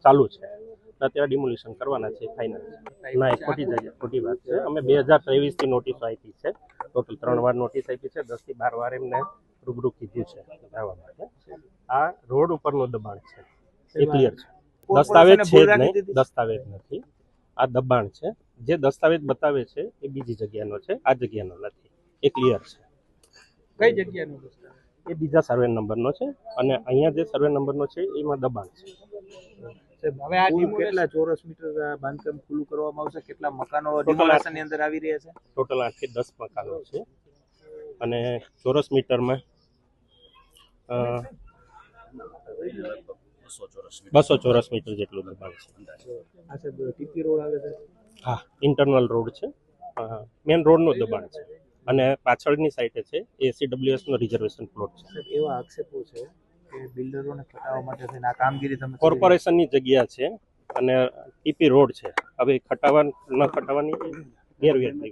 ચાલુ છે, અત્યારે ડિમોલિશન કરવાના છે ફાઇનલ. ના, એ ખોટી વાત છે. અમે 2023થી નોટિસો આપી છે, ટોટલ 3 વાર નોટિસ આપી છે, 10 થી 12 વાર એમને રૂબરૂ કીધું છે જવા માટે. આ રોડ ઉપરનું દબાણ છે, એ ક્લિયર છે. દસ્તાવેજ છે જ નહીં, દસ્તાવેજ નથી, આ દબાણ છે. જે દસ્તાવેજ બતાવે છે એ બીજી જગ્યાનો છે, આ જગ્યાનો નથી, એ ક્લિયર છે. કઈ જગ્યાનો દસ્તાવેજ? એ બીજા સર્વે નંબરનો છે અને અહીંયા જે સર્વે નંબરનો છે એમાં દબાણ છે. હવે આ કેટલા ચોરસ મીટર બાંધકામ ખુલ્લું કરવામાં આવશે? કેટલા મકાનો ડિમોલેશનની અંદર આવી રહ્યા છે? ટોટલ 8 થી 10 મકાનો છે અને ચોરસ મીટરમાં 200 ચોરસ મીટર જેટલું દબાણ છે. આ સાહેબ ટીપી રોડ આવે છે? હા, ઇન્ટરનલ રોડ છે, મેન રોડનું દબાણ છે અને પાછળની સાઈડે છે એસીડબ્લ્યુએસ નો રિઝર્વેશન પ્લોટ છે. સાહેબ એવા આક્ષેપો છે કે બિલ્ડરોને ખટાવવા માટે થઈને આ કામગીરી તમે કોર્પોરેશનની જગ્યા છે અને ટીપી રોડ છે. હવે ખટાવવાની ગેરવ્યક્તિ